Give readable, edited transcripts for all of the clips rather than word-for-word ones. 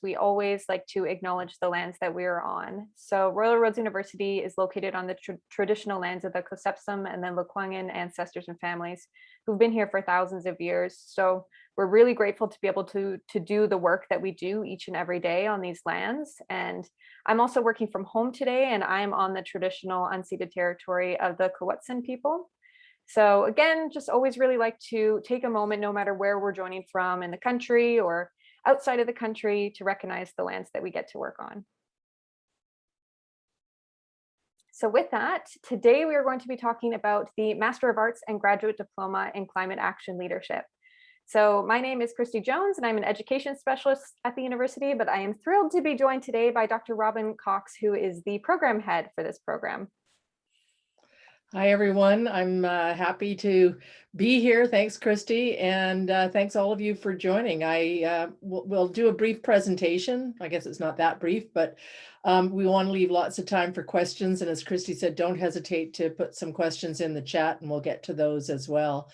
we always like to acknowledge the lands that we are on. So Royal Roads University is located on the traditional lands of the Kosepsum and then Lekwungen ancestors and families who've been here for thousands of years. So we're really grateful to be able to do the work that we do each and every day on these lands. And I'm also working from home today, and I'm on the traditional unceded territory of the Kowetsin people. So again, just always really like to take a moment, no matter where we're joining from in the country or outside of the country, to recognize the lands that we get to work on. So with that, today we are going to be talking about the Master of Arts and Graduate Diploma in Climate Action Leadership. So my name is Christy Jones, and I'm an education specialist at the university, but I am thrilled to be joined today by Dr. Robin Cox, who is the program head for this program. Hi, everyone. I'm happy to be here. Thanks, Christy. And thanks all of you for joining. We'll do a brief presentation. I guess it's not that brief, but we want to leave lots of time for questions. And as Christy said, don't hesitate to put some questions in the chat and we'll get to those as well.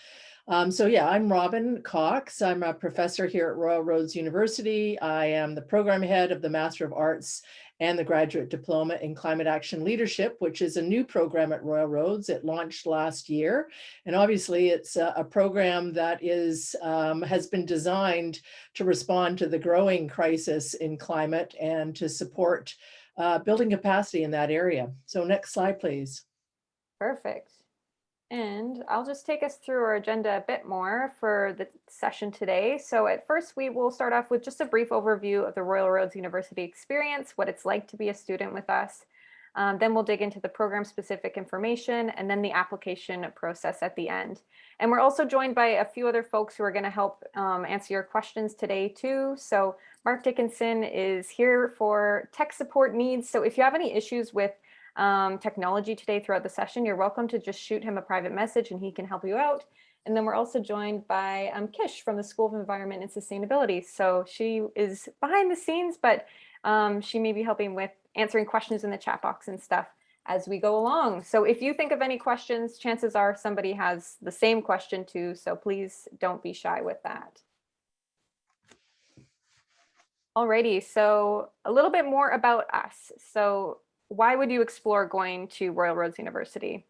So yeah, I'm Robin Cox. I'm a professor here at Royal Roads University. I am the program head of the Master of Arts and the Graduate Diploma in Climate Action Leadership, which is a new program at Royal Roads. It launched last year. And obviously it's a program that has been designed to respond to the growing crisis in climate and to support building capacity in that area. So next slide, please. Perfect. And I'll just take us through our agenda a bit more for the session today. So at first, we will start off with just a brief overview of the Royal Roads University experience, what it's like to be a student with us. Then we'll dig into the program-specific information and then the application process at the end. And we're also joined by a few other folks who are going to help answer your questions today too. So Mark Dickinson is here for tech support needs. So if you have any issues with technology today throughout the session, you're welcome to just shoot him a private message and he can help you out. And then we're also joined by Kish from the School of Environment and Sustainability. So she is behind the scenes, but she may be helping with answering questions in the chat box and stuff as we go along. So if you think of any questions, chances are somebody has the same question too. So please don't be shy with that. Alrighty, so a little bit more about us. So why would you explore going to Royal Roads University?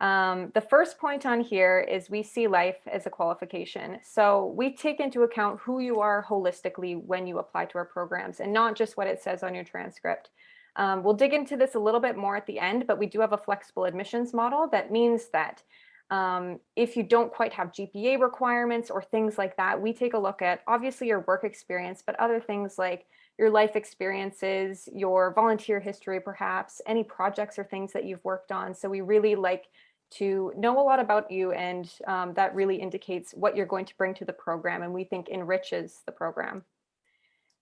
The first point on here is we see life as a qualification. So we take into account who you are holistically when you apply to our programs and not just what it says on your transcript. We'll dig into this a little bit more at the end, but we do have a flexible admissions model. That means that if you don't quite have GPA requirements or things like that, we take a look at obviously your work experience, but other things like your life experiences, your volunteer history, perhaps, any projects or things that you've worked on. So we really like to know a lot about you, and that really indicates what you're going to bring to the program and we think enriches the program.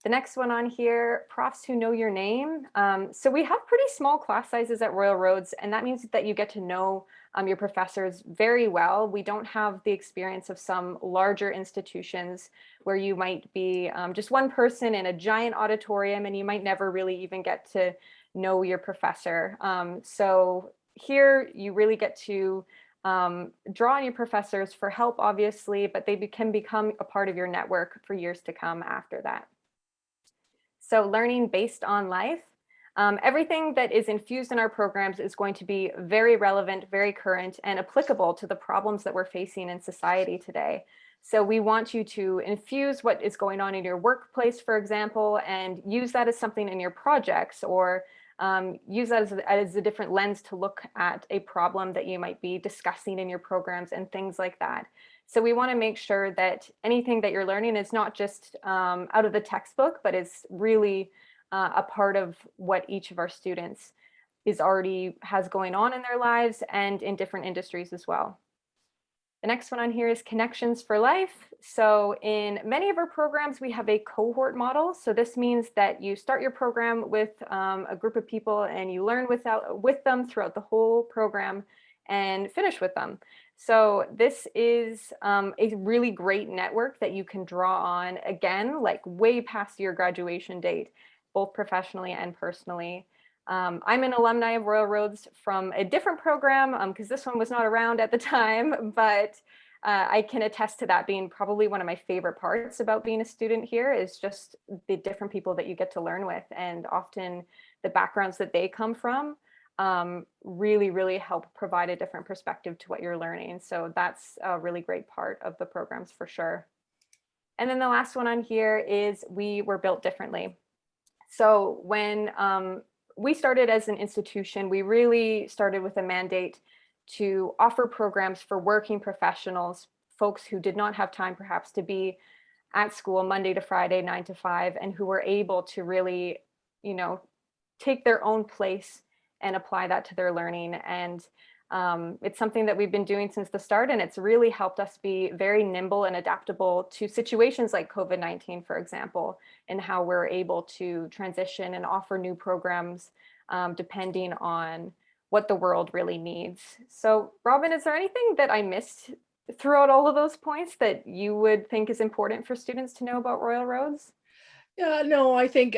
The next one on here, profs who know your name. So we have pretty small class sizes at Royal Roads, and that means that you get to know your professors very well. We don't have the experience of some larger institutions where you might be just one person in a giant auditorium and you might never really even get to know your professor. So here you really get to draw on your professors for help, obviously, but they can become a part of your network for years to come after that. So learning based on life. Everything that is infused in our programs is going to be very relevant, very current, and applicable to the problems that we're facing in society today. So we want you to infuse what is going on in your workplace, for example, and use that as something in your projects, or use that as a different lens to look at a problem that you might be discussing in your programs and things like that. So we want to make sure that anything that you're learning is not just out of the textbook, but is really a part of what each of our students has going on in their lives and in different industries as well. The next one on here is connections for life. So in many of our programs, we have a cohort model. So this means that you start your program with a group of people and you learn with them throughout the whole program and finish with them. So this is a really great network that you can draw on, again, like way past your graduation date, both professionally and personally. I'm an alumni of Royal Roads from a different program because this one was not around at the time, but I can attest to that being probably one of my favorite parts about being a student here is just the different people that you get to learn with, and often the backgrounds that they come from really, really help provide a different perspective to what you're learning. So that's a really great part of the programs for sure. And then the last one on here is we were built differently. So when we started as an institution, we really started with a mandate to offer programs for working professionals, folks who did not have time perhaps to be at school Monday to Friday, 9 to 5, and who were able to really, you know, take their own place and apply that to their learning. And it's something that we've been doing since the start, and it's really helped us be very nimble and adaptable to situations like COVID-19, for example, and how we're able to transition and offer new programs depending on what the world really needs. So, Robin, is there anything that I missed throughout all of those points that you would think is important for students to know about Royal Roads? Yeah, no, I think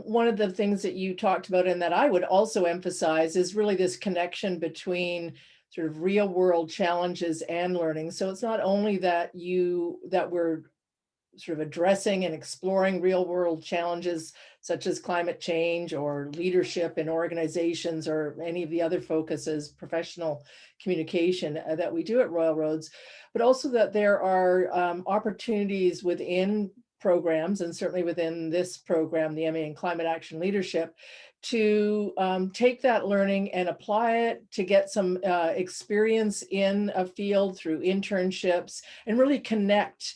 one of the things that you talked about and that I would also emphasize is really this connection between sort of real world challenges and learning. So it's not only that we're sort of addressing and exploring real world challenges such as climate change or leadership in organizations or any of the other focuses, professional communication that we do at Royal Roads, but also that there are opportunities within programs, and certainly within this program, the MA in Climate Action Leadership, to take that learning and apply it to get some experience in a field through internships and really connect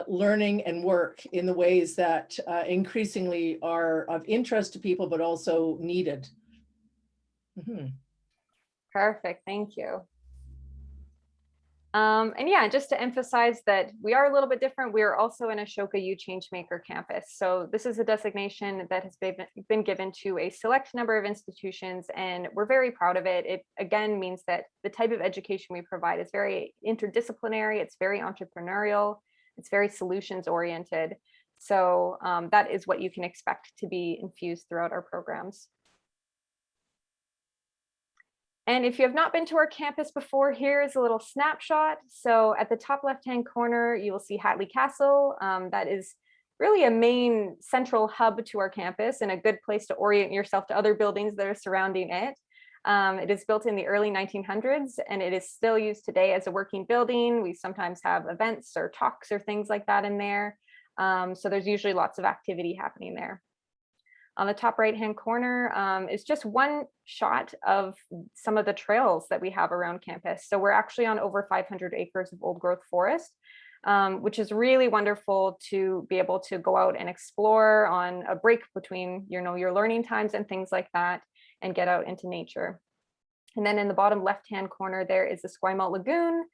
learning and work in the ways that increasingly are of interest to people, but also needed. Mhm. Perfect, thank you. And yeah, just to emphasize that we are a little bit different, we are also an Ashoka U Changemaker campus. So this is a designation that has been given to a select number of institutions, and we're very proud of it. It again means that the type of education we provide is very interdisciplinary, it's very entrepreneurial, it's very solutions oriented. So that is what you can expect to be infused throughout our programs. And if you have not been to our campus before, here is a little snapshot. So at the top left-hand corner, you will see Hatley Castle. That is really a main central hub to our campus and a good place to orient yourself to other buildings that are surrounding it. It is built in the early 1900s, and it is still used today as a working building. We sometimes have events or talks or things like that in there. So there's usually lots of activity happening there. On the top right-hand corner is just one shot of some of the trails that we have around campus. So we're actually on over 500 acres of old growth forest, which is really wonderful to be able to go out and explore on a break between, your learning times and things like that, and get out into nature. And then in the bottom left-hand corner, there is the Esquimalt Lagoon,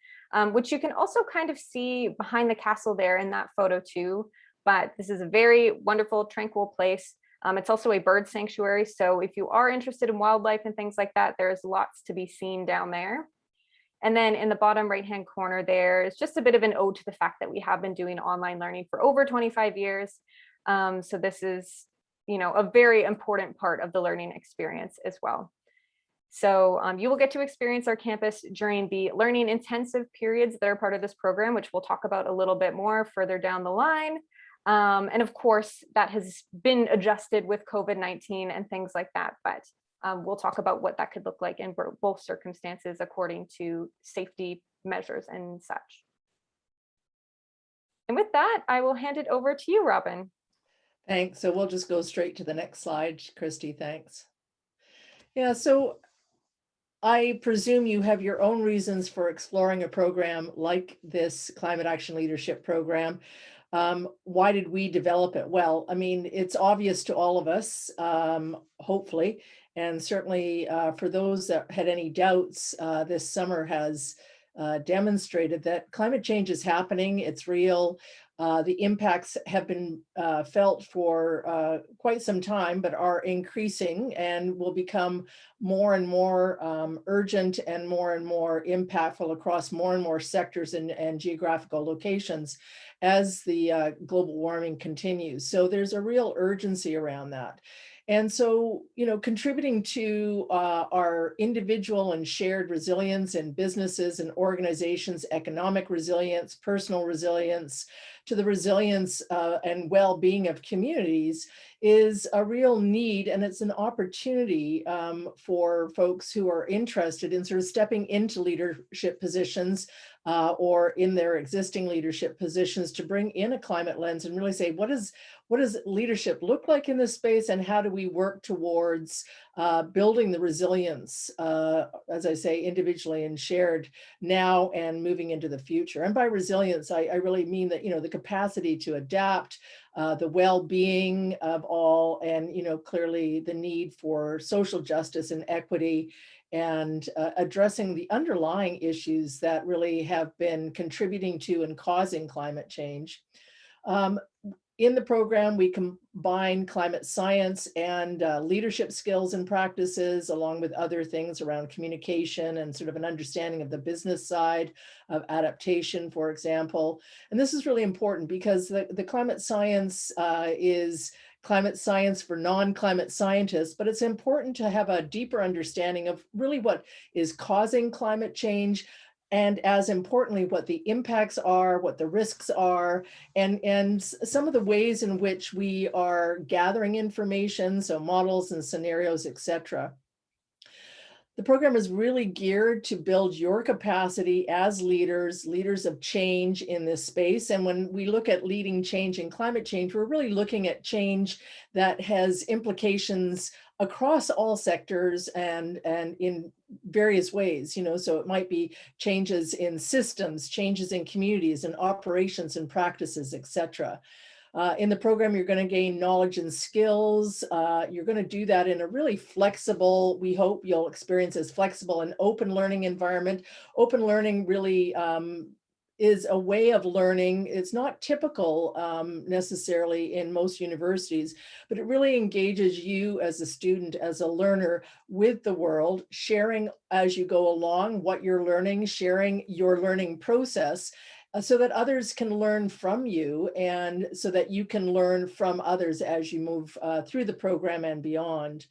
which you can also kind of see behind the castle there in that photo too. But this is a very wonderful, tranquil place. It's also a bird sanctuary. So if you are interested in wildlife and things like that, there's lots to be seen down there. And then in the bottom right-hand corner, there is just a bit of an ode to the fact that we have been doing online learning for over 25 years. So this is, a very important part of the learning experience as well. So you will get to experience our campus during the learning intensive periods that are part of this program, which we'll talk about a little bit more further down the line. And of course, that has been adjusted with COVID-19 and things like that, but we'll talk about what that could look like in both circumstances according to safety measures and such. And with that, I will hand it over to you, Robin. Thanks. So we'll just go straight to the next slide, Christy. Thanks. Yeah, so I presume you have your own reasons for exploring a program like this Climate Action Leadership Program. Why did we develop it? Well, I mean, it's obvious to all of us, hopefully, and certainly for those that had any doubts, this summer has demonstrated that climate change is happening, it's real. The impacts have been felt for quite some time, but are increasing and will become more and more urgent and more impactful across more and more sectors and geographical locations as the global warming continues. So there's a real urgency around that. And so, contributing to our individual and shared resilience in businesses and organizations, economic resilience, personal resilience, to the resilience and well-being of communities is a real need, and it's an opportunity for folks who are interested in sort of stepping into leadership positions or in their existing leadership positions to bring in a climate lens and really say, what does leadership look like in this space, and how do we work towards building the resilience, as I say, individually and shared now and moving into the future. And by resilience, I really mean that, the capacity to adapt, the well-being of all, and, clearly the need for social justice and equity, and addressing the underlying issues that really have been contributing to and causing climate change. Um, in the program, we combine climate science and leadership skills and practices, along with other things around communication and sort of an understanding of the business side of adaptation, for example. And this is really important because the climate science is climate science for non-climate scientists, but it's important to have a deeper understanding of really what is causing climate change, and as importantly, what the impacts are, what the risks are, and some of the ways in which we are gathering information, so models and scenarios, etc. The program is really geared to build your capacity as leaders of change in this space. And when we look at leading change and climate change, we're really looking at change that has implications across all sectors and in various ways, so it might be changes in systems, changes in communities and operations and practices, etc. In the program, you're going to gain knowledge and skills. You're going to do that in a really flexible, we hope you'll experience as flexible and open learning environment. Open learning really is a way of learning. It's not typical necessarily in most universities, but it really engages you as a student, as a learner with the world, sharing as you go along what you're learning, sharing your learning process, so that others can learn from you and so that you can learn from others as you move through the program and beyond.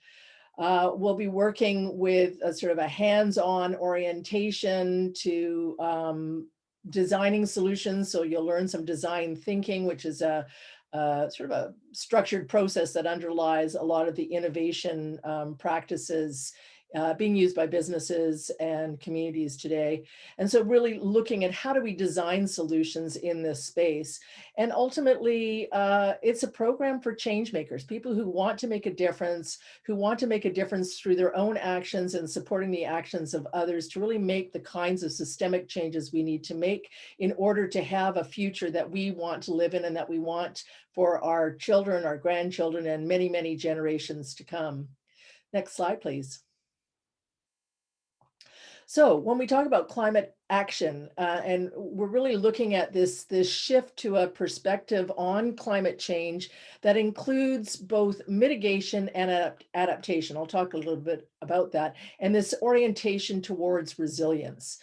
We'll be working with a sort of a hands-on orientation to designing solutions. So you'll learn some design thinking, which is a sort of a structured process that underlies a lot of the innovation practices being used by businesses and communities today. And so really looking at how do we design solutions in this space. And ultimately, it's a program for change makers, people who want to make a difference, through their own actions and supporting the actions of others to really make the kinds of systemic changes we need to make in order to have a future that we want to live in and that we want for our children, our grandchildren, and many, many generations to come. Next slide, please. So when we talk about climate action, and we're really looking at this shift to a perspective on climate change that includes both mitigation and adaptation. I'll talk a little bit about that, and this orientation towards resilience.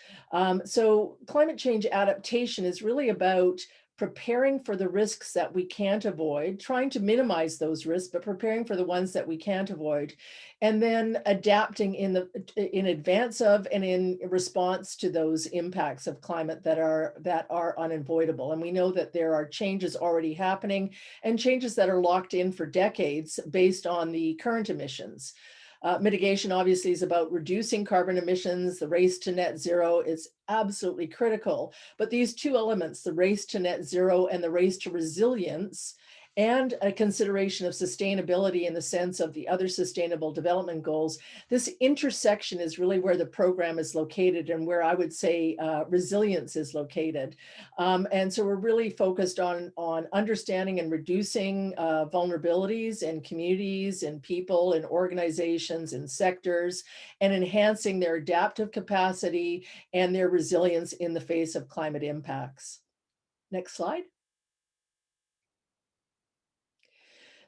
So climate change adaptation is really about preparing for the risks that we can't avoid, trying to minimize those risks, but preparing for the ones that we can't avoid, and then adapting in advance of and in response to those impacts of climate that are unavoidable. And we know that there are changes already happening and changes that are locked in for decades based on the current emissions. Mitigation obviously is about reducing carbon emissions. The race to net zero is absolutely critical. But these two elements, the race to net zero and the race to resilience, and a consideration of sustainability in the sense of the other sustainable development goals, this intersection is really where the program is located and where I would say resilience is located. And so we're really focused on understanding and reducing vulnerabilities in communities and people and organizations and sectors, and enhancing their adaptive capacity and their resilience in the face of climate impacts. Next slide.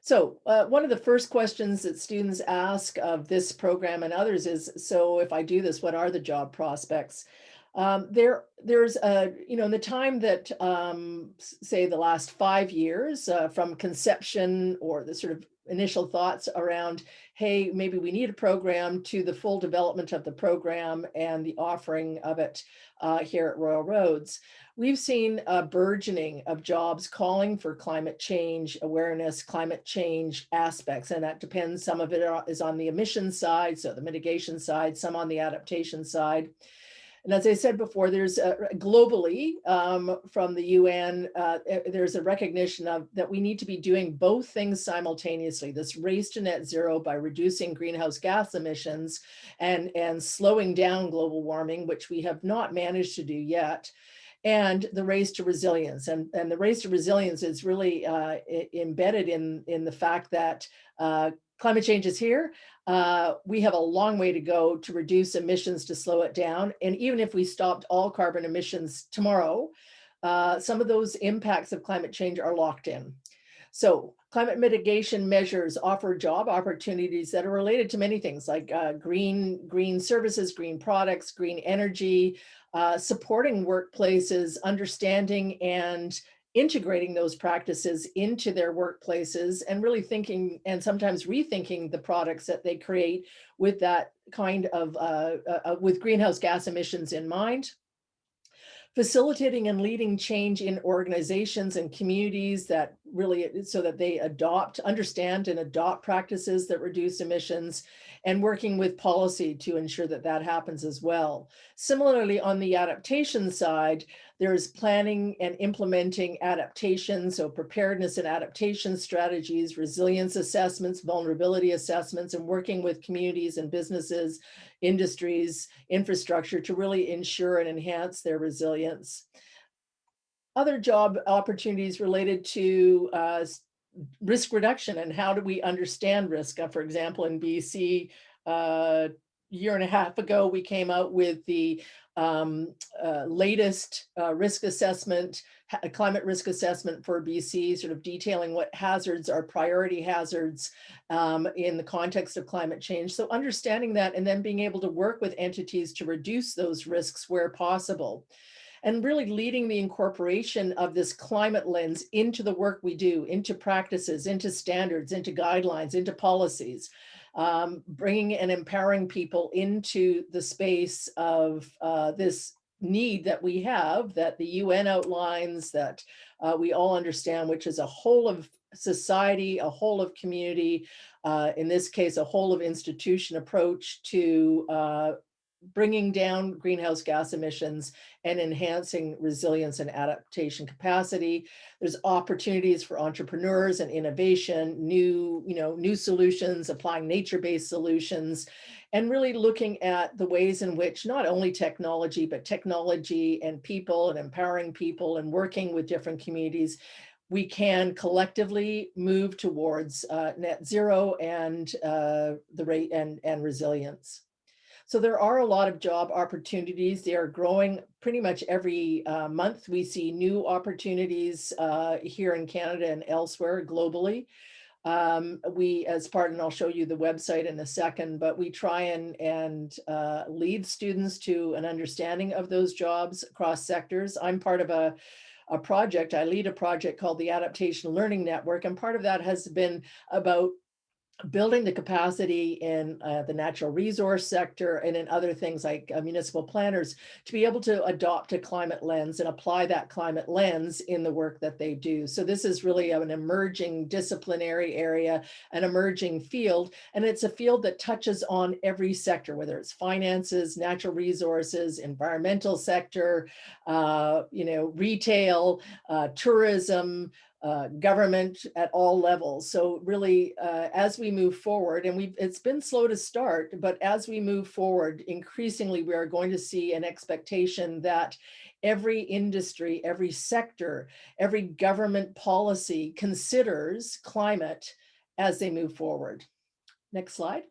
So one of the first questions that students ask of this program and others is, so if I do this, what are the job prospects? There's in the time that, say the last 5 years, from conception or the sort of initial thoughts around, hey, maybe we need a program, to the full development of the program and the offering of it here at Royal Roads, we've seen a burgeoning of jobs calling for climate change awareness, climate change aspects, and that depends. Some of it is on the emissions side, so the mitigation side, some on the adaptation side. And as I said before, there's globally, from the UN, there's a recognition of that we need to be doing both things simultaneously. This race to net zero by reducing greenhouse gas emissions and slowing down global warming, which we have not managed to do yet, and the race to resilience. And the race to resilience is really embedded in the fact that climate change is here. We have a long way to go to reduce emissions, to slow it down. And even if we stopped all carbon emissions tomorrow, some of those impacts of climate change are locked in. So climate mitigation measures offer job opportunities that are related to many things like green services, green products, green energy, supporting workplaces, understanding and integrating those practices into their workplaces, and really thinking and sometimes rethinking the products that they create with that kind of with greenhouse gas emissions in mind. Facilitating and leading change in organizations and communities that really, so that they understand and adopt practices that reduce emissions, and working with policy to ensure that that happens as well. Similarly, on the adaptation side, there's planning and implementing adaptation, so preparedness and adaptation strategies, resilience assessments, vulnerability assessments, and working with communities and businesses, industries, infrastructure to really ensure and enhance their resilience. Other job opportunities related to risk reduction and how do we understand risk. For example, in BC, year and a half ago, we came out with the latest risk assessment, climate risk assessment for BC, sort of detailing what hazards are priority hazards in the context of climate change. So understanding that and then being able to work with entities to reduce those risks where possible. And really leading the incorporation of this climate lens into the work we do, into practices, into standards, into guidelines, into policies, bringing and empowering people into the space of this need that we have, that the UN outlines, that we all understand, which is a whole of society, a whole of community, in this case, a whole of institution approach to bringing down greenhouse gas emissions and enhancing resilience and adaptation capacity. There's opportunities for entrepreneurs and innovation, new solutions, applying nature-based solutions, and really looking at the ways in which not only technology, but technology and people and empowering people and working with different communities, we can collectively move towards net zero and the rate and resilience. So there are a lot of job opportunities. They are growing pretty much every month. We see new opportunities here in Canada and elsewhere globally. We, as part, and I'll show you the website in a second, but we try and lead students to an understanding of those jobs across sectors. I'm part of a project. I lead a project called the Adaptation Learning Network, and part of that has been about building the capacity in the natural resource sector and in other things like municipal planners to be able to adopt a climate lens and apply that climate lens in the work that they do. So this is really an emerging disciplinary area, an emerging field, and it's a field that touches on every sector, whether it's finances, natural resources, environmental sector, retail, tourism, government at all levels. So really, as we move forward, and it's been slow to start, but as we move forward, increasingly, we are going to see an expectation that every industry, every sector, every government policy considers climate as they move forward. Next slide.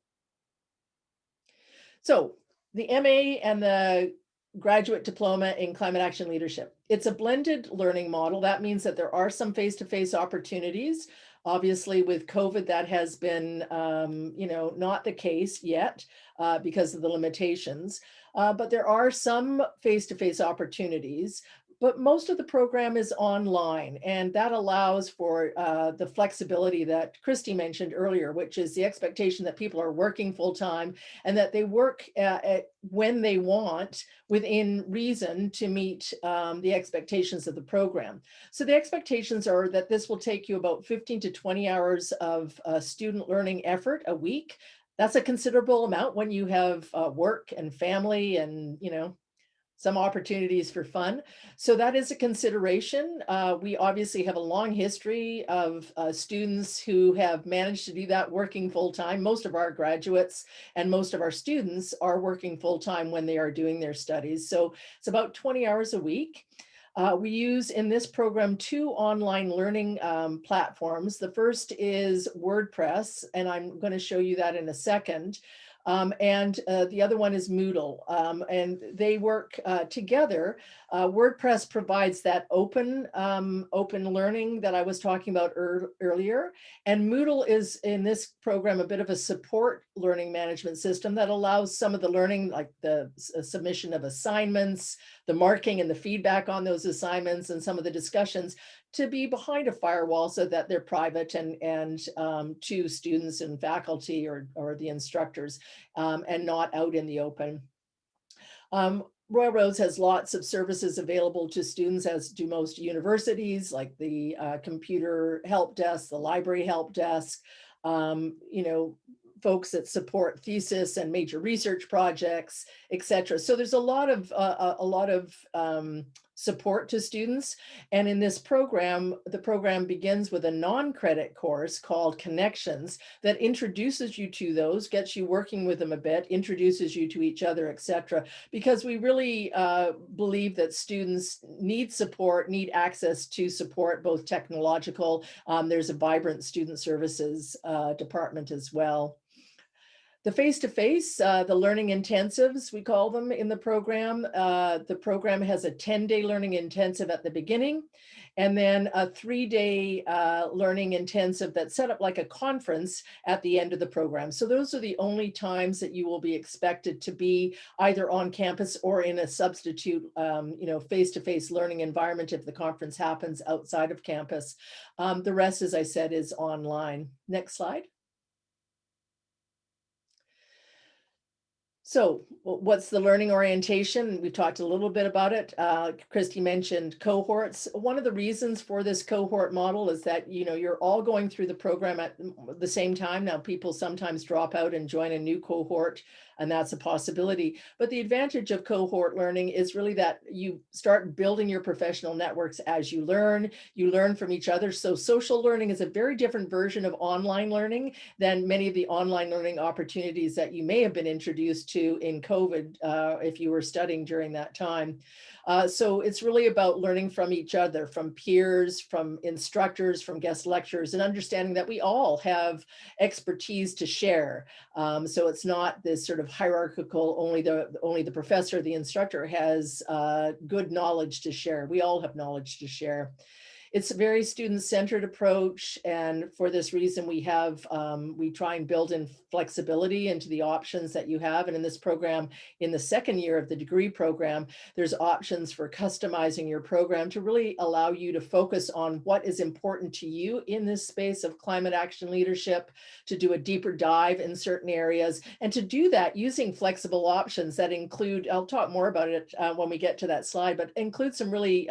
So the MA and the Graduate Diploma in Climate Action Leadership. It's a blended learning model. That means that there are some face-to-face opportunities. Obviously, with COVID, that has been, not the case yet because of the limitations. but there are some face-to-face opportunities. But most of the program is online, and that allows for the flexibility that Christy mentioned earlier, which is the expectation that people are working full-time and that they work when they want within reason to meet the expectations of the program. So the expectations are that this will take you about 15 to 20 hours of student learning effort a week. That's a considerable amount when you have work and family and, some opportunities for fun. So that is a consideration. We obviously have a long history of students who have managed to do that working full time. Most of our graduates and most of our students are working full time when they are doing their studies. So it's about 20 hours a week. We use in this program 2 online learning platforms. The first is WordPress, and I'm going to show you that in a second. And the other one is Moodle, and they work together. WordPress provides that open learning that I was talking about earlier, and Moodle is in this program a bit of a support learning management system that allows some of the learning, like the submission of assignments, the marking and the feedback on those assignments, and some of the discussions to be behind a firewall so that they're private and to students and faculty or the instructors, and not out in the open. Royal Roads has lots of services available to students, as do most universities, like the computer help desk, the library help desk, folks that support thesis and major research projects, etc. So there's a lot of support to students. And in this program, the program begins with a non-credit course called Connections that introduces you to those, gets you working with them a bit, introduces you to each other, etc. Because we really believe that students need support, need access to support, both technological. There's a vibrant student services department as well. The face-to-face, the learning intensives, we call them in the program. The program has a 10-day learning intensive at the beginning, and then a 3-day learning intensive that's set up like a conference at the end of the program. So those are the only times that you will be expected to be either on campus or in a substitute, face-to-face learning environment if the conference happens outside of campus. The rest, as I said, is online. Next slide. So what's the learning orientation? We talked a little bit about it. Christy mentioned cohorts. One of the reasons for this cohort model is that, you're all going through the program at the same time. Now, people sometimes drop out and join a new cohort, and that's a possibility. But the advantage of cohort learning is really that you start building your professional networks as you learn from each other. So social learning is a very different version of online learning than many of the online learning opportunities that you may have been introduced to in COVID, if you were studying during that time. So it's really about learning from each other, from peers, from instructors, from guest lecturers, and understanding that we all have expertise to share. So it's not this sort of hierarchical, only the professor, the instructor has good knowledge to share. We all have knowledge to share. It's a very student-centered approach, and for this reason, we try and build in flexibility into the options that you have. And in this program, in the second year of the degree program, there's options for customizing your program to really allow you to focus on what is important to you in this space of climate action leadership, to do a deeper dive in certain areas, and to do that using flexible options that include, I'll talk more about it when we get to that slide, but include some really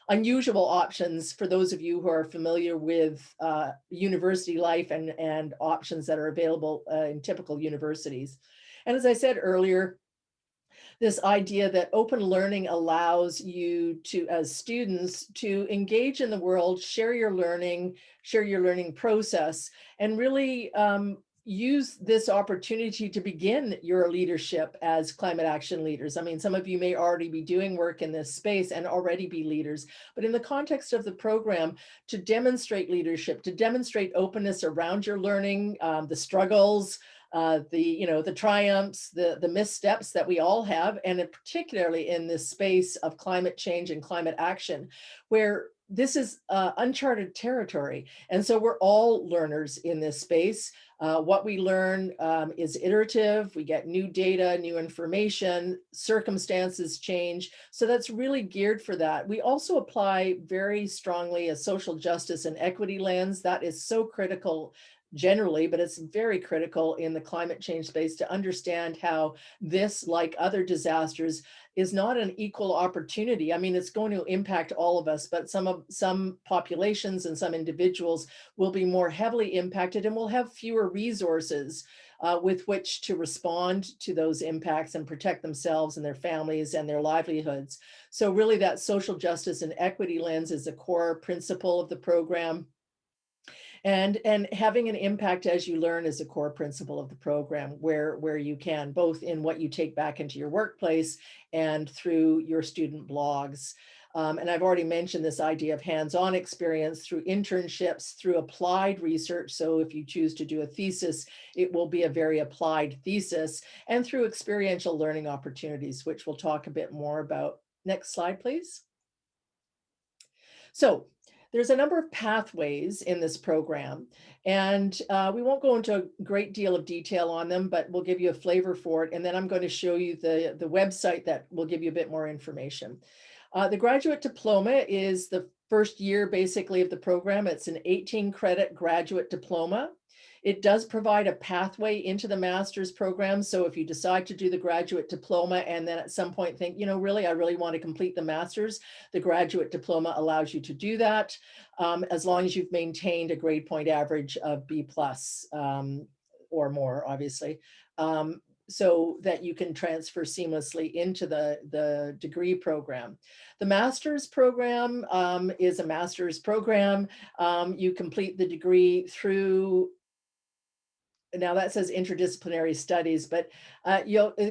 unusual options for those of you who are familiar with university life and options that are available in typical universities. And as I said earlier, this idea that open learning allows you to, as students, to engage in the world, share your learning process, and really use this opportunity to begin your leadership as climate action leaders. I mean, some of you may already be doing work in this space and already be leaders, but in the context of the program, to demonstrate leadership, to demonstrate openness around your learning, the struggles, the triumphs, the missteps that we all have, and particularly in this space of climate change and climate action, where this is uncharted territory. And so we're all learners in this space. What we learn is iterative. We get new data, new information, circumstances change. So that's really geared for that. We also apply very strongly a social justice and equity lens. That is so critical generally, but it's very critical in the climate change space to understand how this, like other disasters, is not an equal opportunity. I mean, it's going to impact all of us, but some populations and some individuals will be more heavily impacted and will have fewer resources with which to respond to those impacts and protect themselves and their families and their livelihoods. So really that social justice and equity lens is a core principle of the program. And having an impact as you learn is a core principle of the program where you can, both in what you take back into your workplace and through your student blogs. And I've already mentioned this idea of hands-on experience through internships, through applied research. So if you choose to do a thesis, it will be a very applied thesis, and through experiential learning opportunities, which we'll talk a bit more about. Next slide, please. So there's a number of pathways in this program, and we won't go into a great deal of detail on them, but we'll give you a flavor for it. And then I'm going to show you the website that will give you a bit more information. The graduate diploma is the first year basically of the program. It's an 18 credit graduate diploma. It does provide a pathway into the master's program. So if you decide to do the graduate diploma and then at some point think, you know, really, I really want to complete the master's, the graduate diploma allows you to do that, as long as you've maintained a grade point average of B plus or more, obviously. So that you can transfer seamlessly into the degree program. The master's program is a master's program. You complete the degree through, now that says interdisciplinary studies, but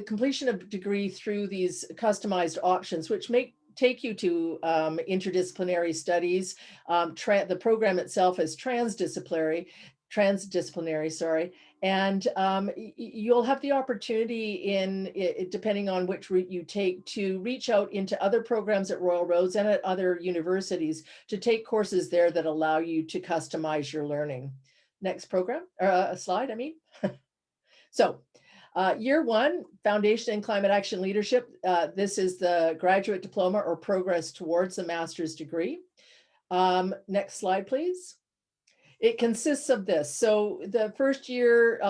completion of degree through these customized options, which take you to interdisciplinary studies. The program itself is transdisciplinary, sorry. And you'll have the opportunity depending on which route you take, to reach out into other programs at Royal Roads and at other universities to take courses there that allow you to customize your learning. Next program, slide, I mean. So year one, Foundation in Climate Action Leadership. This is the graduate diploma or progress towards the master's degree. Next slide, please. It consists of this. So the first year,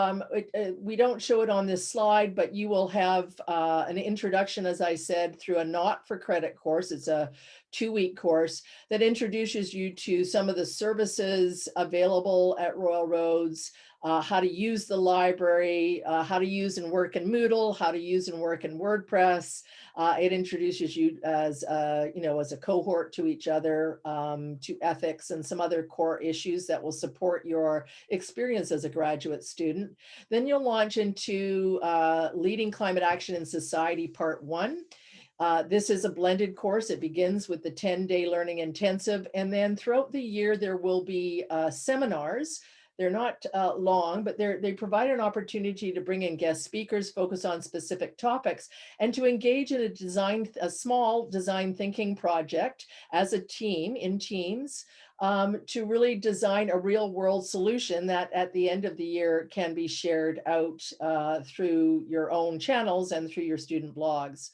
we don't show it on this slide, but you will have an introduction, as I said, through a not for credit course. It's a 2-week course that introduces you to some of the services available at Royal Roads, how to use the library, how to use and work in Moodle, how to use and work in WordPress. It introduces you as a cohort to each other, to ethics and some other core issues that will support your experience as a graduate student. Then you'll launch into Leading Climate Action in Society Part 1. This is a blended course. It begins with the 10-day learning intensive, and then throughout the year there will be seminars. They're not long, but they provide an opportunity to bring in guest speakers, focus on specific topics, and to engage in a small design thinking project as a team, in teams, to really design a real world solution that at the end of the year can be shared out through your own channels and through your student blogs.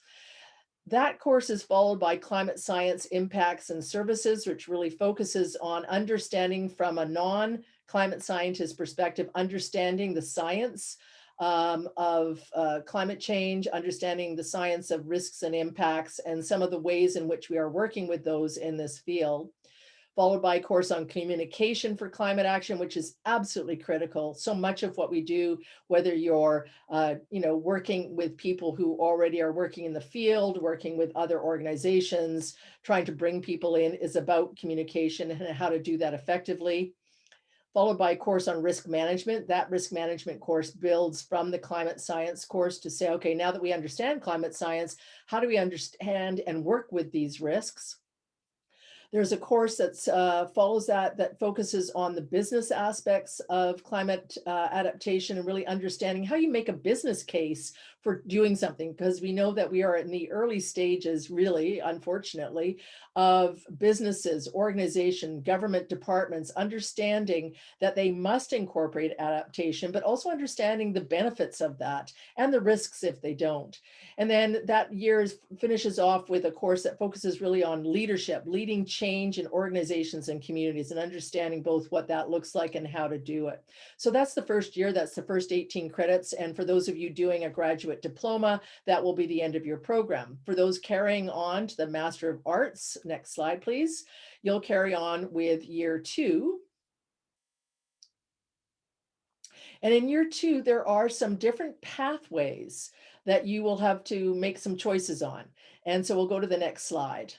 That course is followed by Climate Science Impacts and Services, which really focuses on understanding from a non-climate scientist perspective, understanding the science of climate change, understanding the science of risks and impacts, and some of the ways in which we are working with those in this field. Followed by a course on communication for climate action, which is absolutely critical. So much of what we do, whether you're working with people who already are working in the field, working with other organizations, trying to bring people in, is about communication and how to do that effectively. Followed by a course on risk management. That risk management course builds from the climate science course to say, okay, now that we understand climate science, how do we understand and work with these risks? There's a course that's follows that focuses on the business aspects of climate adaptation and really understanding how you make a business case for doing something, because we know that we are in the early stages, really, unfortunately, of businesses, organization, government departments understanding that they must incorporate adaptation, but also understanding the benefits of that and the risks if they don't. And then that year finishes off with a course that focuses really on leadership, leading change in organizations and communities, and understanding both what that looks like and how to do it. So that's the first year, that's the first 18 credits. And for those of you doing a graduate diploma, that will be the end of your program. For those carrying on to the Master of Arts, next slide, please, you'll carry on with year 2. And in year 2, there are some different pathways that you will have to make some choices on. And so we'll go to the next slide.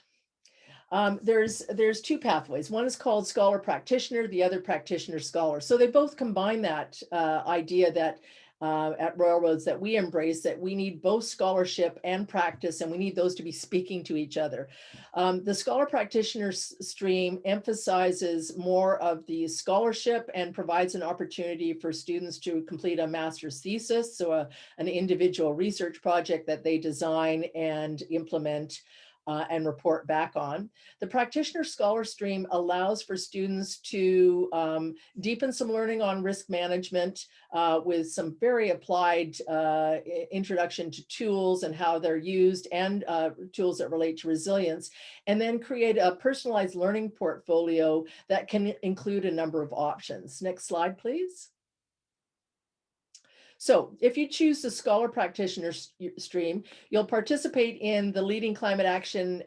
There's 2 pathways. One is called Scholar Practitioner, the other Practitioner Scholar. So they both combine that idea that at Royal Roads that we embrace, that we need both scholarship and practice, and we need those to be speaking to each other. The Scholar Practitioner stream emphasizes more of the scholarship and provides an opportunity for students to complete a master's thesis, so an individual research project that they design and implement and report back on. The Practitioner Scholar stream allows for students to deepen some learning on risk management with some very applied introduction to tools and how they're used, and tools that relate to resilience, and then create a personalized learning portfolio that can include a number of options. Next slide, please. So if you choose the Scholar Practitioner stream, you'll participate in the Leading Climate Action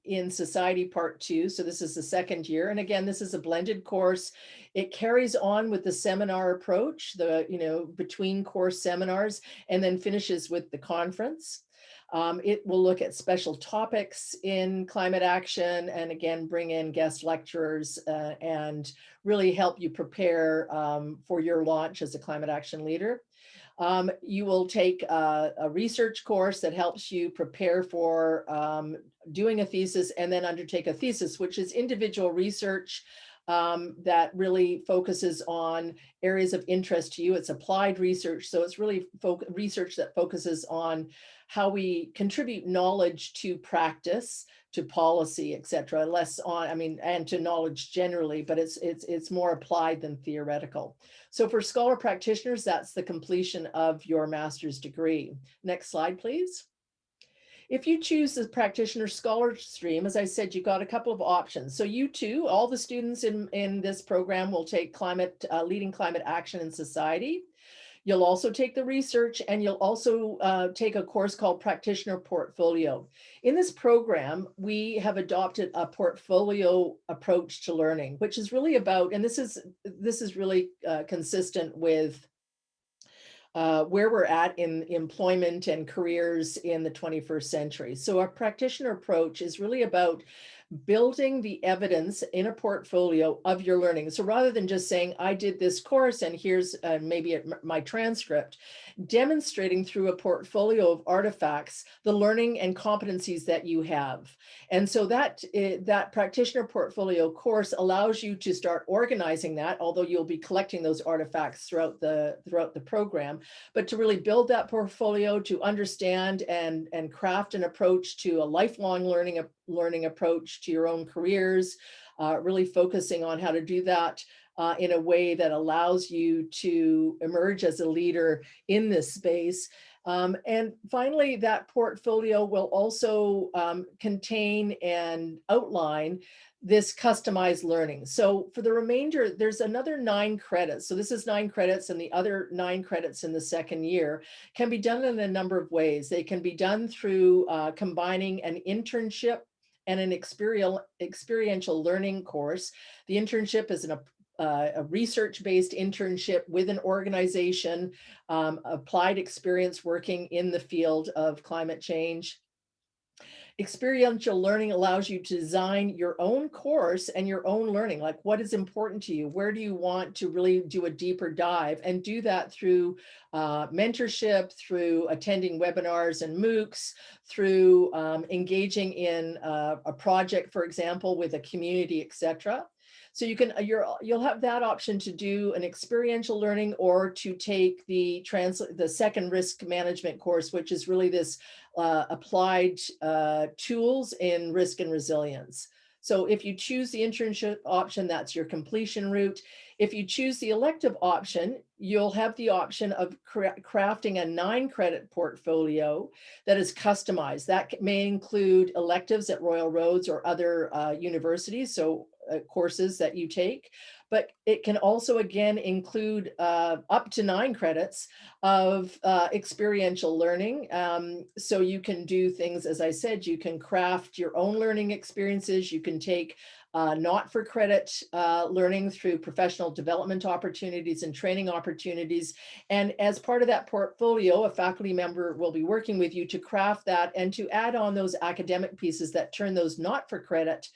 in Society Part 2. So this is the second year. And again, this is a blended course. It carries on with the seminar approach, the between course seminars, and then finishes with the conference. It will look at special topics in climate action, and again, bring in guest lecturers and really help you prepare for your launch as a climate action leader. You will take a research course that helps you prepare for doing a thesis, and then undertake a thesis, which is individual research that really focuses on areas of interest to you. It's applied research, so it's really research that focuses on how we contribute knowledge to practice, to policy, et cetera, less on, and to knowledge generally, but it's more applied than theoretical. So for Scholar Practitioners, that's the completion of your master's degree. Next slide, please. If you choose the Practitioner Scholar stream, as I said, you've got a couple of options. So you too, all the students in this program will take Leading Climate Action in Society. You'll also take the research, and you'll also take a course called Practitioner Portfolio. In this program, we have adopted a portfolio approach to learning, which is really about, and this is really consistent with where we're at in employment and careers in the 21st century. So our practitioner approach is really about building the evidence in a portfolio of your learning. So rather than just saying, I did this course and here's maybe my transcript, demonstrating through a portfolio of artifacts the learning and competencies that you have. And so that practitioner portfolio course allows you to start organizing that, although you'll be collecting those artifacts throughout the program, but to really build that portfolio, to understand and craft an approach to a lifelong learning approach to your own careers, really focusing on how to do that in a way that allows you to emerge as a leader in this space. And finally, that portfolio will also contain and outline this customized learning. So for the remainder, there's another 9 credits. So this is 9 credits, and the other 9 credits in the second year can be done in a number of ways. They can be done through combining an internship and an experiential learning course. The internship is a research-based internship with an organization, applied experience working in the field of climate change. Experiential learning allows you to design your own course and your own learning, like what is important to you, where do you want to really do a deeper dive, and do that through mentorship, through attending webinars and MOOCs, through engaging in a project, for example, with a community, etc. So you'll have that option to do an experiential learning, or to take the second risk management course, which is really this applied tools in risk and resilience. So if you choose the internship option, that's your completion route. If you choose the elective option, you'll have the option of crafting a 9-credit portfolio that is customized. That may include electives at Royal Roads or other universities, so courses that you take, but it can also again include up to 9 credits of experiential learning. So you can do things, as I said, you can craft your own learning experiences. You can take not for credit learning through professional development opportunities and training opportunities. And as part of that portfolio, a faculty member will be working with you to craft that and to add on those academic pieces that turn those not for credit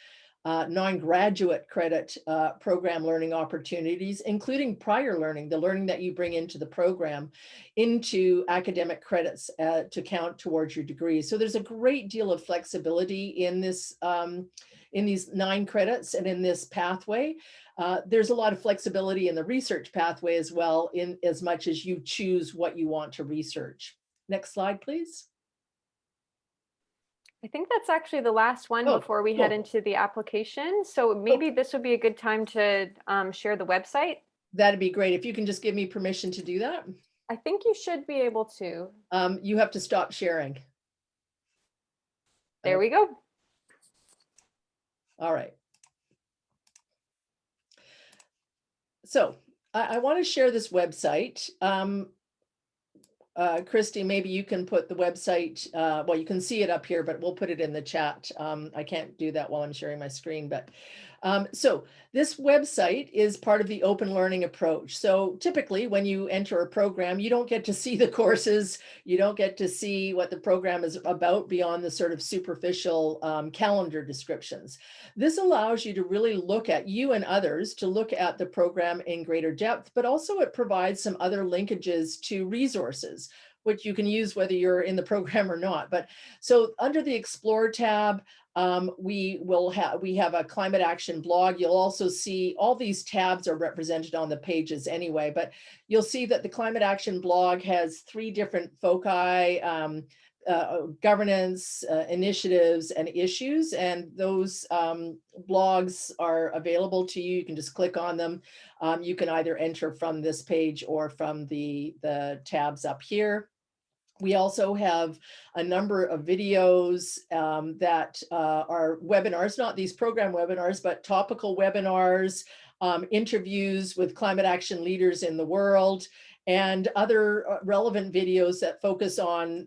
non-graduate credit program learning opportunities, including prior learning, the learning that you bring into the program, into academic credits to count towards your degree. So there's a great deal of flexibility in this, in these 9 credits and in this pathway. There's a lot of flexibility in the research pathway as well, in as much as you choose what you want to research. Next slide, please. I think that's actually the last one Oh, before we cool. head into the application. So maybe this would be a good time to share the website. That'd be great. If you can just give me permission to do that. I think you should be able to. You have to stop sharing. There we go. All right. So I want to share this website. Christy, maybe you can put the website, well, you can see it up here, but we'll put it in the chat. I can't do that while I'm sharing my screen, but so this website is part of the open learning approach. So typically when you enter a program, you don't get to see the courses, you don't get to see what the program is about beyond the sort of superficial calendar descriptions. This allows you to really look at, you and others, to look at the program in greater depth, but also it provides some other linkages to resources, which you can use whether you're in the program or not. But so under the Explore tab, we have a climate action blog. You'll also see all these tabs are represented on the pages anyway, but you'll see that the climate action blog has 3 different foci, governance, initiatives, and issues. And those blogs are available to you. You can just click on them. You can either enter from this page or from the tabs up here. We also have a number of videos that are webinars, not these program webinars, but topical webinars, interviews with climate action leaders in the world, and other relevant videos that focus on,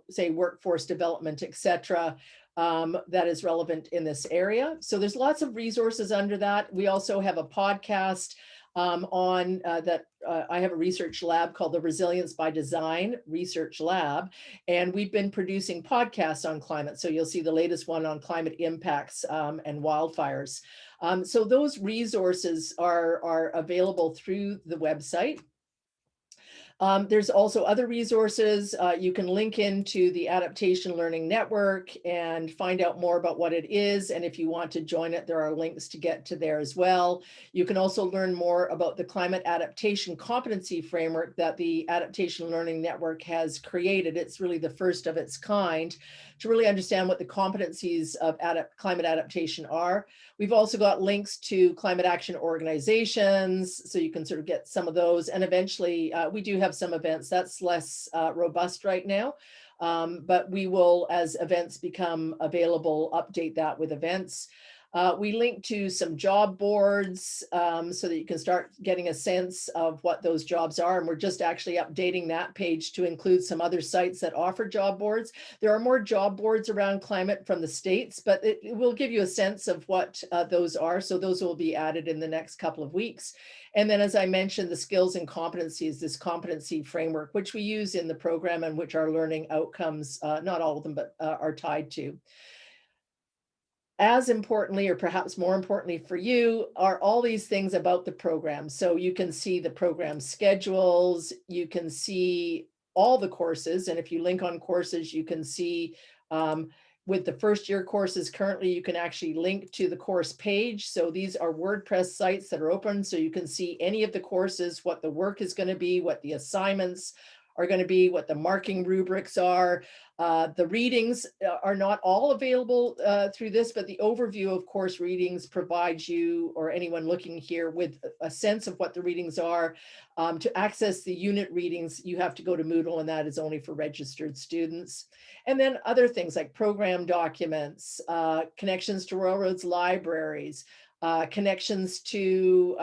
say, workforce development, etc., that is relevant in this area. So there's lots of resources under that. We also have a podcast I have a research lab called the Resilience by Design Research Lab, and we've been producing podcasts on climate. So you'll see the latest one on climate impacts and wildfires. So those resources are available through the website. There's also other resources. You can link into the Adaptation Learning Network and find out more about what it is. And if you want to join it, there are links to get to there as well. You can also learn more about the climate adaptation competency framework that the Adaptation Learning Network has created. It's really the first of its kind to really understand what the competencies of climate adaptation are. We've also got links to climate action organizations, so you can sort of get some of those. And eventually, we do have some events that's less robust right now, but we will, as events become available, update that with events. We link to some job boards so that you can start getting a sense of what those jobs are. And we're just actually updating that page to include some other sites that offer job boards. There are more job boards around climate from the States, but it will give you a sense of what those are. So those will be added in the next couple of weeks. And then, as I mentioned, the skills and competencies, this competency framework, which we use in the program and which our learning outcomes, not all of them, but are tied to. As importantly, or perhaps more importantly for you, are all these things about the program. So you can see the program schedules, you can see all the courses. And if you link on courses, you can see with the first year courses currently, you can actually link to the course page. So these are WordPress sites that are open. So you can see any of the courses, what the work is going to be, what the assignments are going to be, what the marking rubrics are. The readings are not all available through this, but the overview of course readings provides you or anyone looking here with a sense of what the readings are. To access the unit readings, you have to go to Moodle, and that is only for registered students. And then other things like program documents, connections to Royal Roads libraries, connections to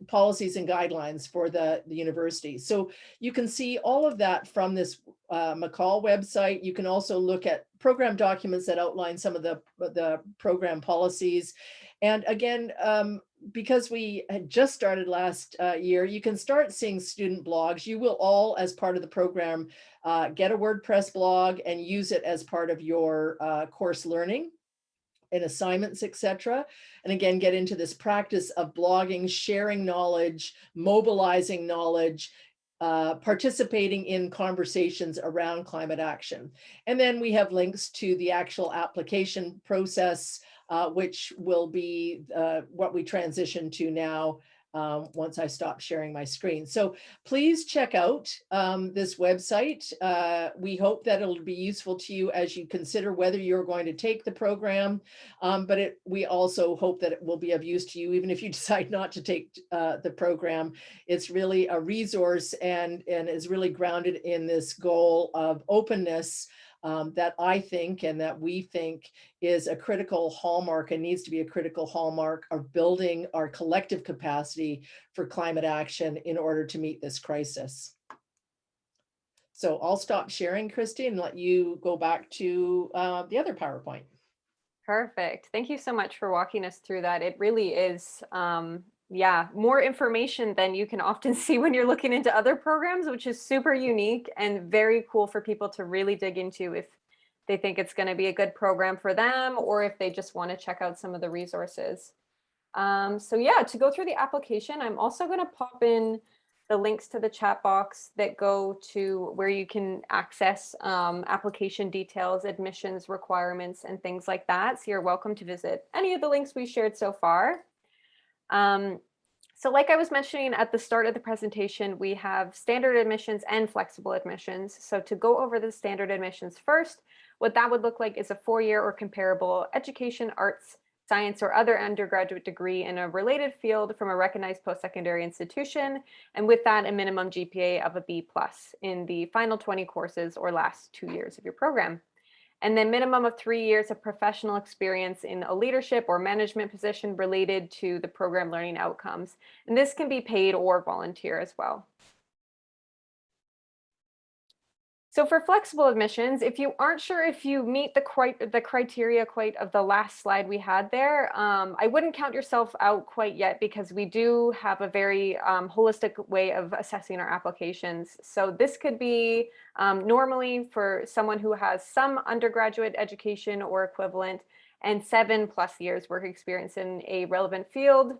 policies and guidelines for the university. So you can see all of that from this McCall website. You can also look at program documents that outline some of the program policies. And again, because we had just started last year, you can start seeing student blogs. You will all, as part of the program, get a WordPress blog and use it as part of your course learning and assignments, etc. And again, get into this practice of blogging, sharing knowledge, mobilizing knowledge, participating in conversations around climate action. And then we have links to the actual application process, which will be what we transition to now once I stop sharing my screen. So please check out this website. We hope that it'll be useful to you as you consider whether you're going to take the program, but we also hope that it will be of use to you even if you decide not to take the program. It's really a resource and is really grounded in this goal of openness that I think and that we think is a critical hallmark and needs to be a critical hallmark of building our collective capacity for climate action in order to meet this crisis. So I'll stop sharing, Christy, and let you go back to the other PowerPoint. Perfect. Thank you so much for walking us through that. It really is, yeah, more information than you can often see when you're looking into other programs, which is super unique and very cool for people to really dig into if they think it's going to be a good program for them or if they just want to check out some of the resources. So yeah, to go through the application, I'm also going to pop in the links to the chat box that go to where you can access application details, admissions requirements, and things like that. So you're welcome to visit any of the links we shared so far. So like I was mentioning at the start of the presentation, we have standard admissions and flexible admissions. So to go over the standard admissions first, what that would look like is a 4-year or comparable education, arts, science, or other undergraduate degree in a related field from a recognized post-secondary institution, and with that, a minimum GPA of a B+ in the final 20 courses or last 2 years of your program. And then minimum of 3 years of professional experience in a leadership or management position related to the program learning outcomes. And this can be paid or volunteer as well. So for flexible admissions, if you aren't sure if you meet the criteria quite of the last slide we had there, I wouldn't count yourself out quite yet because we do have a very holistic way of assessing our applications. So this could be normally for someone who has some undergraduate education or equivalent and 7+ years work experience in a relevant field,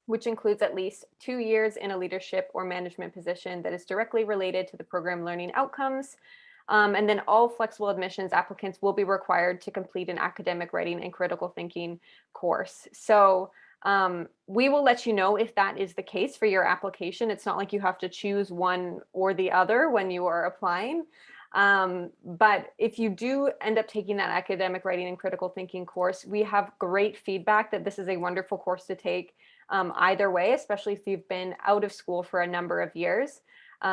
which includes at least 2 years in a leadership or management position that is directly related to the program learning outcomes. And then all flexible admissions applicants will be required to complete an academic writing and critical thinking course. So we will let you know if that is the case for your application. It's not like you have to choose one or the other when you are applying. But if you do end up taking that academic writing and critical thinking course, we have great feedback that this is a wonderful course to take either way, especially if you've been out of school for a number of years,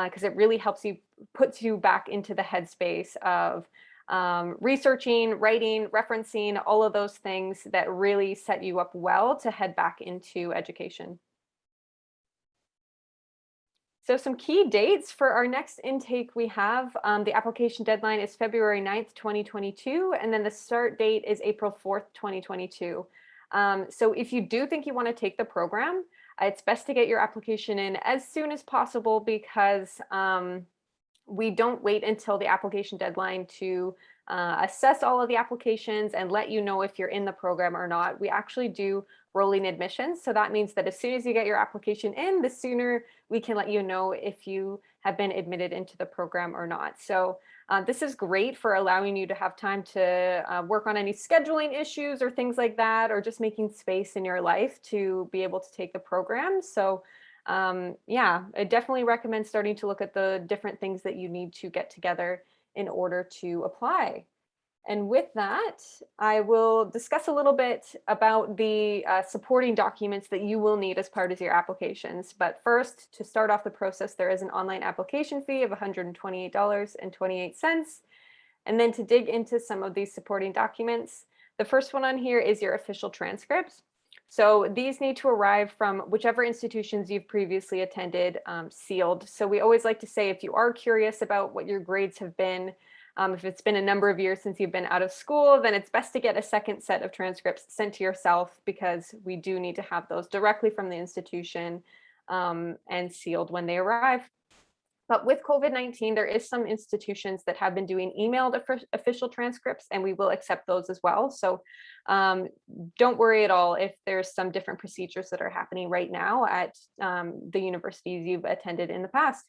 because it really helps you, puts you back into the headspace of researching, writing, referencing, all of those things that really set you up well to head back into education. So some key dates for our next intake we have, the application deadline is February 9th, 2022, and then the start date is April 4th, 2022. So if you do think you want to take the program, it's best to get your application in as soon as possible because we don't wait until the application deadline to assess all of the applications and let you know if you're in the program or not. We actually do rolling admissions. So that means that as soon as you get your application in, the sooner we can let you know if you have been admitted into the program or not. So this is great for allowing you to have time to work on any scheduling issues or things like that, or just making space in your life to be able to take the program. So yeah, I definitely recommend starting to look at the different things that you need to get together in order to apply. And with that, I will discuss a little bit about the supporting documents that you will need as part of your applications. But first, to start off the process, there is an online application fee of $128.28. And then to dig into some of these supporting documents, the first one on here is your official transcripts. So these need to arrive from whichever institutions you've previously attended, sealed. So we always like to say, if you are curious about what your grades have been, if it's been a number of years since you've been out of school, then it's best to get a second set of transcripts sent to yourself because we do need to have those directly from the institution and sealed when they arrive. But with COVID-19, there is some institutions that have been doing emailed official transcripts, and we will accept those as well. So don't worry at all if there's some different procedures that are happening right now at the universities you've attended in the past.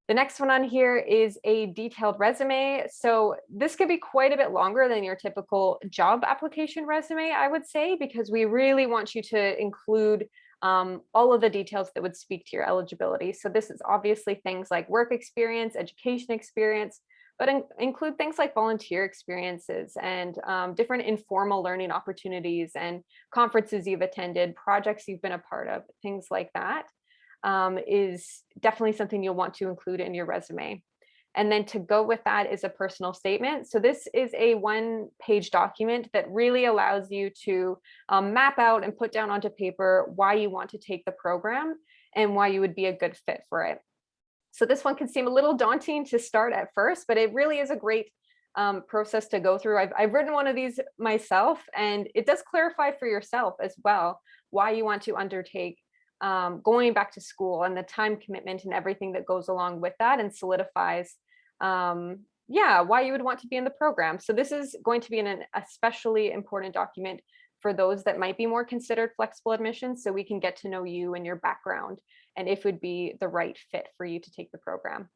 The next one on here is a detailed resume. So this could be quite a bit longer than your typical job application resume, I would say, because we really want you to include all of the details that would speak to your eligibility. So this is obviously things like work experience, education experience, but include things like volunteer experiences and different informal learning opportunities and conferences you've attended, projects you've been a part of, things like that. Is definitely something you'll want to include in your resume. And then to go with that is a personal statement. So this is a one-page document that really allows you to map out and put down onto paper why you want to take the program and why you would be a good fit for it. So this one can seem a little daunting to start at first, but it really is a great process to go through. I've written one of these myself, and it does clarify for yourself as well why you want to undertake going back to school and the time commitment and everything that goes along with that, and solidifies yeah, why you would want to be in the program. So this is going to be an especially important document for those that might be more considered flexible admissions, so we can get to know you and your background and if it would be the right fit for you to take the program.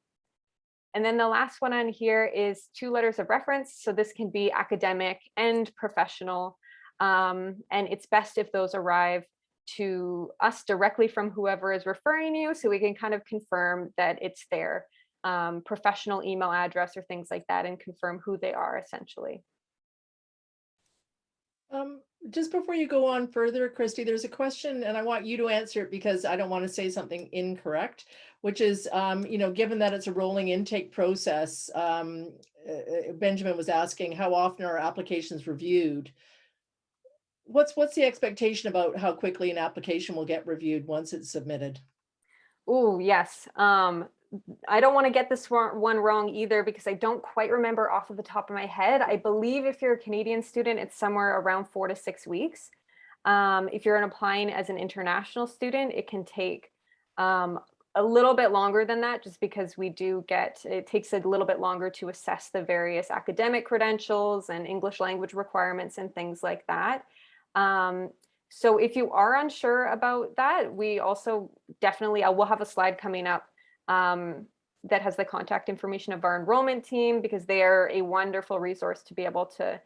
And then the last one on here is 2 letters of reference. So this can be academic and professional. And it's best if those arrive to us directly from whoever is referring you, so we can kind of confirm that it's their professional email address or things like that and confirm who they are essentially. Just before you go on further, Christy, there's a question and I want you to answer it because I don't want to say something incorrect, which is, given that it's a rolling intake process, Benjamin was asking how often are applications reviewed? What's the expectation about how quickly an application will get reviewed once it's submitted? Oh, yes. I don't want to get this one wrong either because I don't quite remember off of the top of my head. I believe if you're a Canadian student, it's somewhere around 4 to 6 weeks. If you're applying as an international student, it can take a little bit longer than that, just because it takes a little bit longer to assess the various academic credentials and English language requirements and things like that. So if you are unsure about that, we also definitely, we'll have a slide coming up that has the contact information of our enrollment team, because they are a wonderful resource to be able to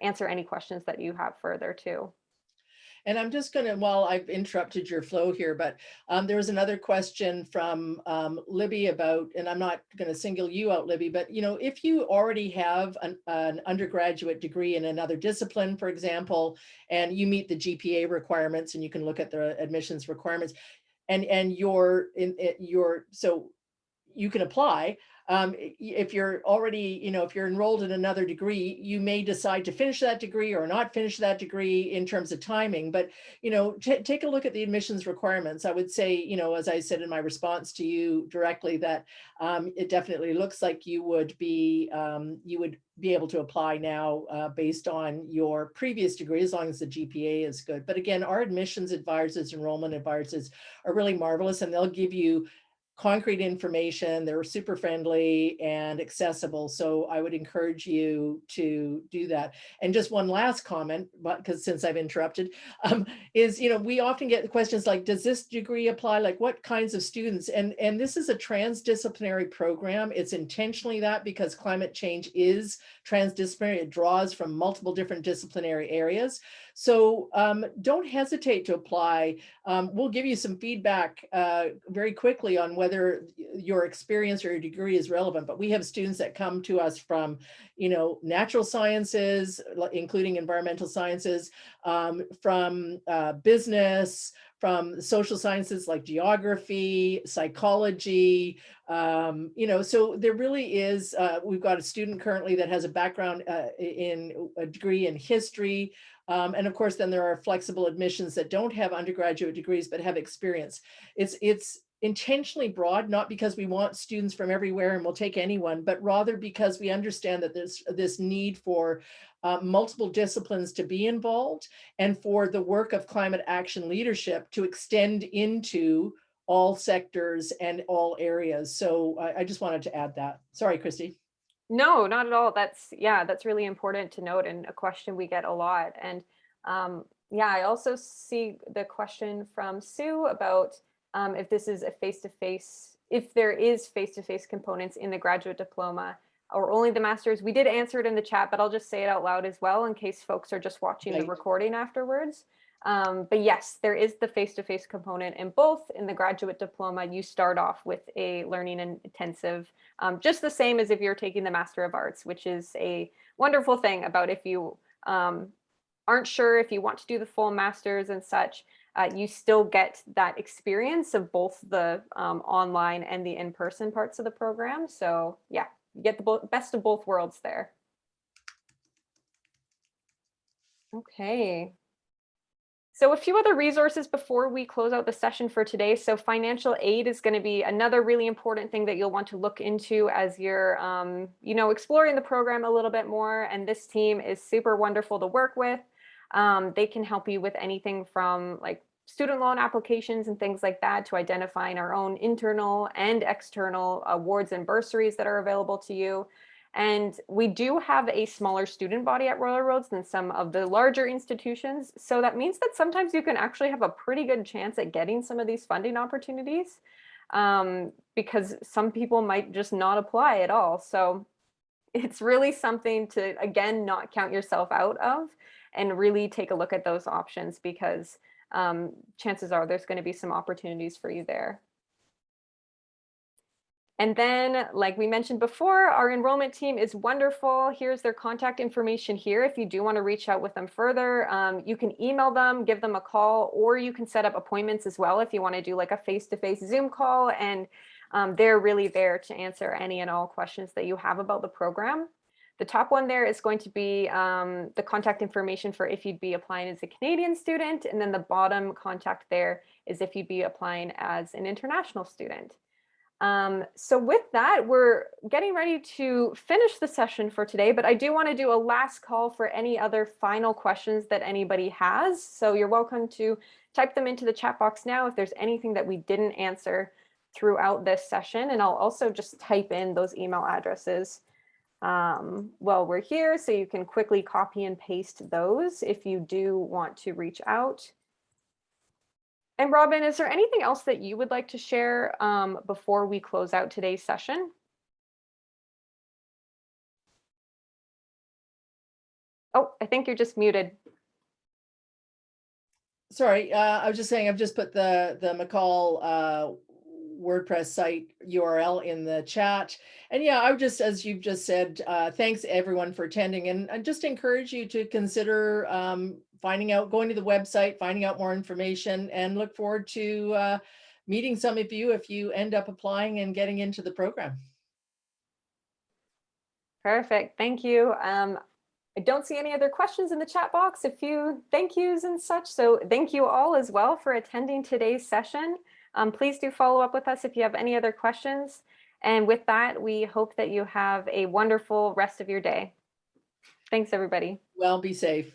answer any questions that you have further too. And I'm just going to, while I've interrupted your flow here, but there was another question from Libby about, and I'm not going to single you out, Libby, but if you already have an undergraduate degree in another discipline, for example, and you meet the GPA requirements, and you can look at the admissions requirements, and so you can apply. if you're already, if you're enrolled in another degree, you may decide to finish that degree or not finish that degree in terms of timing. But, take a look at the admissions requirements. I would say, as I said in my response to you directly, that it definitely looks like you would be able to apply now based on your previous degree, as long as the GPA is good. But again, our admissions advisors, enrollment advisors are really marvelous, and they'll give you concrete information. They're super friendly and accessible. So I would encourage you to do that. And just one last comment, but because since I've interrupted, is, we often get questions like, does this degree apply? Like, what kinds of students? And this is a transdisciplinary program. It's intentionally that, because climate change is transdisciplinary. It draws from multiple different disciplinary areas. So don't hesitate to apply. We'll give you some feedback very quickly on whether your experience or your degree is relevant. But we have students that come to us from, natural sciences, including environmental sciences, from business, from social sciences like geography, psychology, so there really is, we've got a student currently that has a background in a degree in history. And of course, then there are flexible admissions that don't have undergraduate degrees, but have experience. It's intentionally broad, not because we want students from everywhere and we'll take anyone, but rather because we understand that there's this need for multiple disciplines to be involved, and for the work of climate action leadership to extend into all sectors and all areas. So I just wanted to add that. Sorry, Christy. No, not at all. That's really important to note, and a question we get a lot. And I also see the question from Sue about if this is a face-to-face, if there is face-to-face components in the graduate diploma or only the master's. We did answer it in the chat, but I'll just say it out loud as well in case folks are just watching the Right. recording afterwards. But yes, there is the face-to-face component in both. In the graduate diploma, you start off with a learning and intensive, just the same as if you're taking the Master of Arts, which is a wonderful thing about if you aren't sure if you want to do the full master's and such, you still get that experience of both the online and the in-person parts of the program. So yeah, you get the best of both worlds there. Okay. So a few other resources before we close out the session for today. So financial aid is going to be another really important thing that you'll want to look into as you're, exploring the program a little bit more. And this team is super wonderful to work with. They can help you with anything from like student loan applications and things like that, to identifying our own internal and external awards and bursaries that are available to you. And we do have a smaller student body at Royal Roads than some of the larger institutions. So that means that sometimes you can actually have a pretty good chance at getting some of these funding opportunities, because some people might just not apply at all. So it's really something to, again, not count yourself out of, and really take a look at those options, because chances are there's going to be some opportunities for you there. And then, like we mentioned before, our enrollment team is wonderful. Here's their contact information here. If you do want to reach out with them further, you can email them, give them a call, or you can set up appointments as well if you want to do like a face-to-face Zoom call. And they're really there to answer any and all questions that you have about the program. The top one there is going to be the contact information for if you'd be applying as a Canadian student. And then the bottom contact there is if you'd be applying as an international student. So with that, we're getting ready to finish the session for today, but I do want to do a last call for any other final questions that anybody has. So you're welcome to type them into the chat box now if there's anything that we didn't answer throughout this session. And I'll also just type in those email addresses while we're here, so you can quickly copy and paste those if you do want to reach out. And Robin, is there anything else that you would like to share before we close out today's session? Oh, I think you're just muted. Sorry, I was just saying, I've just put the McCall WordPress site URL in the chat. And yeah, I would just, as you've just said, thanks everyone for attending, and I just encourage you to consider going to the website, finding out more information, and look forward to meeting some of you if you end up applying and getting into the program. Perfect. Thank you. I don't see any other questions in the chat box, a few thank yous and such. So thank you all as well for attending today's session. Please do follow up with us if you have any other questions. And with that, we hope that you have a wonderful rest of your day. Thanks, everybody. Well, be safe.